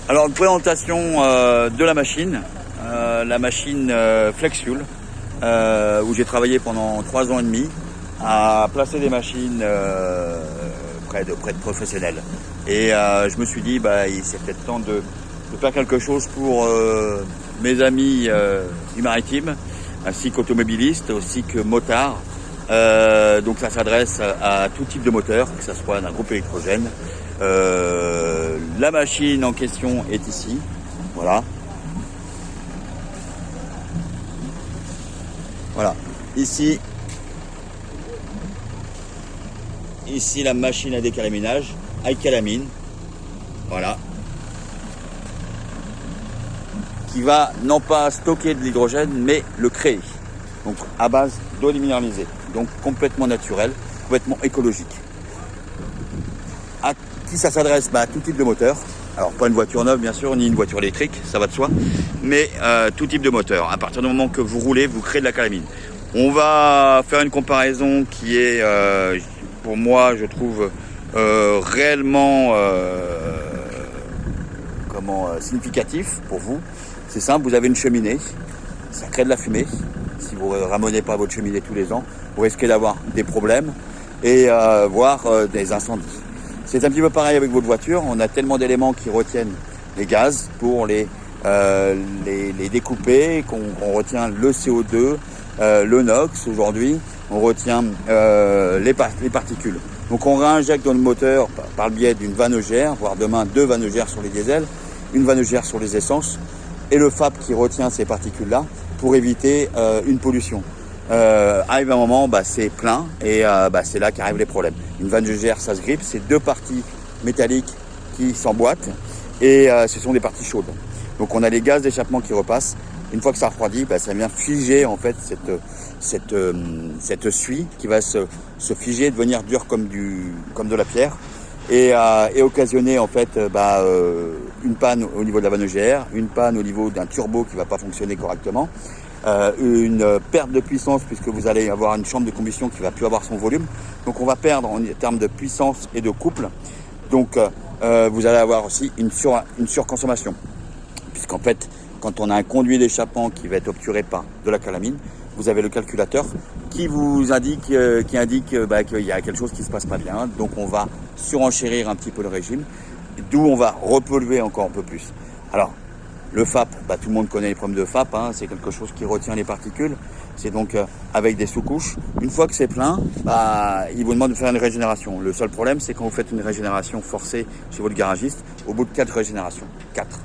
Alors, une présentation de la machine FlexFuel, où j'ai travaillé pendant 3 ans et demi à placer des machines près de professionnels. Et je me suis dit, c'est peut-être temps de faire quelque chose pour mes amis du maritime, ainsi qu'automobilistes, aussi que motards. Donc ça s'adresse à tout type de moteur, que ce soit d'un groupe électrogène. La machine en question est ici, voilà. Voilà, ici la machine à décalaminage, iCalamine, voilà, qui va non pas stocker de l'hydrogène, mais le créer, donc à base d'eau minéralisée, donc complètement naturel, complètement écologique. À qui ça s'adresse? À tout type de moteur. Alors pas une voiture neuve bien sûr, ni une voiture électrique, ça va de soi, mais tout type de moteur. À partir du moment que vous roulez, vous créez de la calamine. On va faire une comparaison qui est, pour moi, je trouve, réellement significatif pour vous. C'est simple, vous avez une cheminée, ça crée de la fumée. Si vous ne ramenez pas votre cheminée tous les ans, vous risquez d'avoir des problèmes et voire des incendies. C'est un petit peu pareil avec votre voiture, on a tellement d'éléments qui retiennent les gaz pour les découper, qu'on retient le CO2, le NOx aujourd'hui, on retient les particules. Donc on réinjecte dans le moteur par le biais d'une vanne EGR, voire demain 2 vannes EGR sur les diesels, une vanne EGR sur les essences, et le FAP qui retient ces particules-là pour éviter une pollution. Arrive un moment, c'est plein et c'est là qu'arrivent les problèmes. Une vanne EGR, ça se grippe, c'est 2 parties métalliques qui s'emboîtent et ce sont des parties chaudes. Donc on a les gaz d'échappement qui repassent. Une fois que ça refroidit, ça vient figer en fait cette suie qui va se figer, devenir dure comme de la pierre et occasionner en fait une panne au niveau de la vanne EGR, une panne au niveau d'un turbo qui ne va pas fonctionner correctement. Une perte de puissance puisque vous allez avoir une chambre de combustion qui ne va plus avoir son volume. Donc on va perdre en termes de puissance et de couple. Donc vous allez avoir aussi une surconsommation. Puisqu'en fait, quand on a un conduit d'échappement qui va être obturé par de la calamine, vous avez le calculateur qui vous indique, qu'il y a quelque chose qui ne se passe pas bien. Donc on va surenchérir un petit peu le régime, d'où on va repolluer encore un peu plus. Alors, le FAP, tout le monde connaît les problèmes de FAP, c'est quelque chose qui retient les particules. C'est donc avec des sous-couches. Une fois que c'est plein, il vous demande de faire une régénération. Le seul problème, c'est quand vous faites une régénération forcée chez votre garagiste, au bout de 4 régénérations, 4,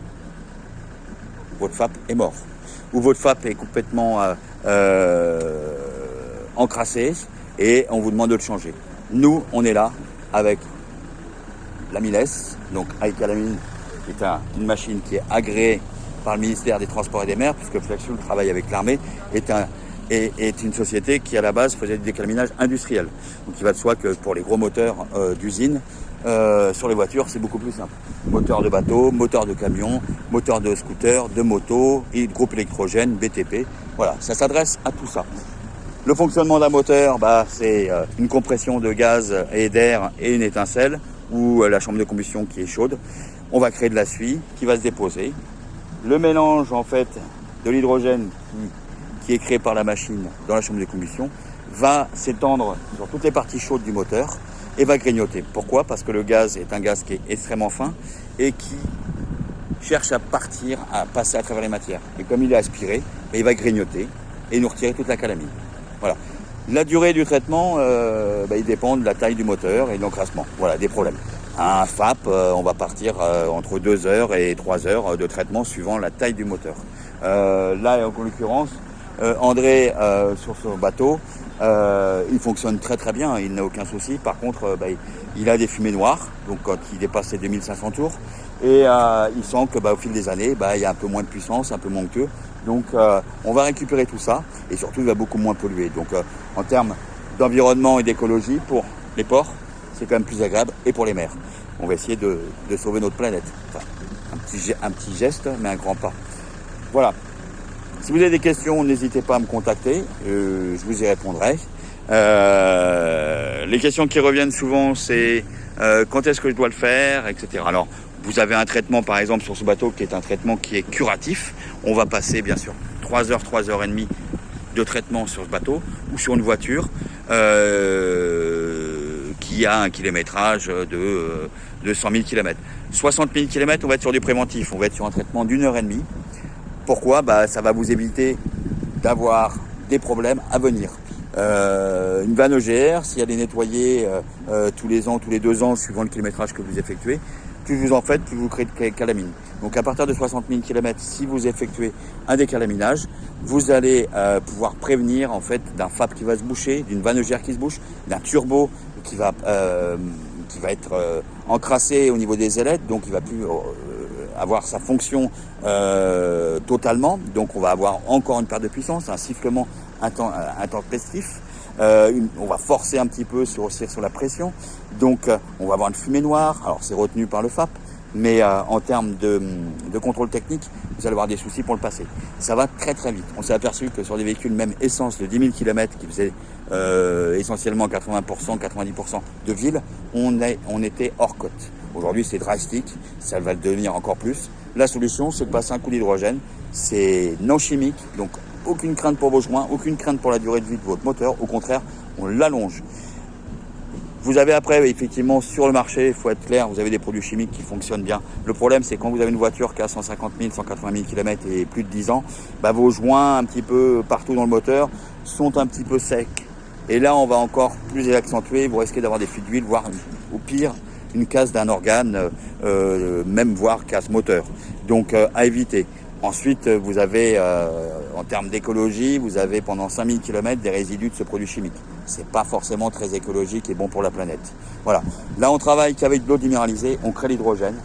votre FAP est mort. Ou votre FAP est complètement encrassé et on vous demande de le changer. Nous, on est là avec la Miles, donc iCalamine, qui est une machine qui est agréée par le ministère des Transports et des Mers, puisque FlexFuel travaille avec l'armée, est une société qui à la base faisait du décalaminage industriel. Donc il va de soi que pour les gros moteurs d'usine, sur les voitures, c'est beaucoup plus simple. Moteur de bateau, moteur de camion, moteur de scooter, de moto, et groupe électrogène, BTP. Voilà, ça s'adresse à tout ça. Le fonctionnement d'un moteur, c'est une compression de gaz et d'air et une étincelle, ou la chambre de combustion qui est chaude. On va créer de la suie qui va se déposer. Le mélange en fait de l'hydrogène qui est créé par la machine dans la chambre de combustion va s'étendre sur toutes les parties chaudes du moteur et va grignoter. Pourquoi? Parce que le gaz est un gaz qui est extrêmement fin et qui cherche à passer à travers les matières. Et comme il est aspiré, il va grignoter et nous retirer toute la calamine. Voilà. La durée du traitement, il dépend de la taille du moteur et de l'encrassement. Voilà, des problèmes. Un FAP, on va partir entre 2 heures et 3 heures de traitement suivant la taille du moteur. Là, en l'occurrence, André, sur son bateau, il fonctionne très très bien, il n'a aucun souci. Par contre, il a des fumées noires, donc quand il dépasse les 2500 tours, et il sent que au fil des années, il y a un peu moins de puissance, un peu moins que. Donc on va récupérer tout ça, et surtout il va beaucoup moins polluer. Donc en termes d'environnement et d'écologie, pour les ports, c'est quand même plus agréable, et pour les mers. On va essayer de sauver notre planète. Enfin, un petit geste, mais un grand pas. Voilà. Si vous avez des questions, n'hésitez pas à me contacter, je vous y répondrai. Les questions qui reviennent souvent, c'est quand est-ce que je dois le faire, etc. Alors, Vous avez un traitement par exemple sur ce bateau qui est un traitement qui est curatif. On va passer bien sûr 3 heures, 3 heures et demie de traitement sur ce bateau ou sur une voiture qui a un kilométrage de 100 000 km. 60 000 km, on va être sur du préventif, on va être sur un traitement d'1 heure et demie. Pourquoi? Ça va vous éviter d'avoir des problèmes à venir. Une vanne EGR, si elle est nettoyée tous les ans, tous les 2 ans, suivant le kilométrage que vous effectuez, plus vous en faites, plus vous créez de calamine. Donc à partir de 60 000 km, si vous effectuez un décalaminage, vous allez pouvoir prévenir en fait d'un FAP qui va se boucher, d'une vanne EGR qui se bouche, d'un turbo qui va être encrassé au niveau des ailettes, donc il va plus avoir sa fonction totalement. Donc on va avoir encore une perte de puissance, un sifflement intempestif. On va forcer un petit peu sur la pression, donc on va avoir une fumée noire. Alors c'est retenu par le FAP, mais en termes de contrôle technique, vous allez avoir des soucis pour le passer. Ça va très très vite. On s'est aperçu que sur des véhicules même essence de 10 000 km qui faisaient essentiellement 80%, 90% de ville, on était hors cote. Aujourd'hui c'est drastique, ça va le devenir encore plus. La solution, c'est de passer un coup d'hydrogène. C'est non chimique, donc aucune crainte pour vos joints, aucune crainte pour la durée de vie de votre moteur. Au contraire, on l'allonge. Vous avez après, effectivement, sur le marché, il faut être clair, vous avez des produits chimiques qui fonctionnent bien. Le problème, c'est quand vous avez une voiture qui a 150 000, 180 000 km et plus de 10 ans, vos joints, un petit peu partout dans le moteur, sont un petit peu secs. Et là, on va encore plus les accentuer. Vous risquez d'avoir des fuites d'huile, voire au pire, une casse d'un organe, même voire casse moteur. Donc, à éviter. Ensuite, vous avez, en termes d'écologie, vous avez pendant 5000 km des résidus de ce produit chimique. C'est pas forcément très écologique et bon pour la planète. Voilà. Là, on travaille qu'avec de l'eau déminéralisée, on crée l'hydrogène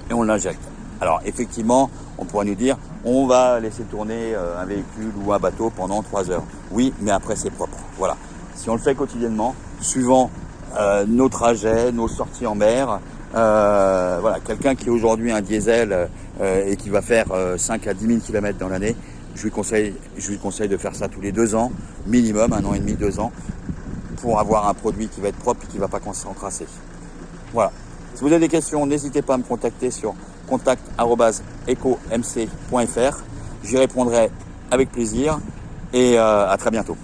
et on l'injecte. Alors, effectivement, on pourrait nous dire, on va laisser tourner un véhicule ou un bateau pendant 3 heures. Oui, mais après, c'est propre. Voilà. Si on le fait quotidiennement, suivant nos trajets, nos sorties en mer, voilà, quelqu'un qui aujourd'hui a un diesel et qui va faire 5 à 10 000 km dans l'année, je lui conseille de faire ça tous les 2 ans, minimum, 1 an et demi, 2 ans, pour avoir un produit qui va être propre et qui ne va pas s'encrasser. Voilà. Si vous avez des questions, n'hésitez pas à me contacter sur contact@ecomc.fr. J'y répondrai avec plaisir et à très bientôt.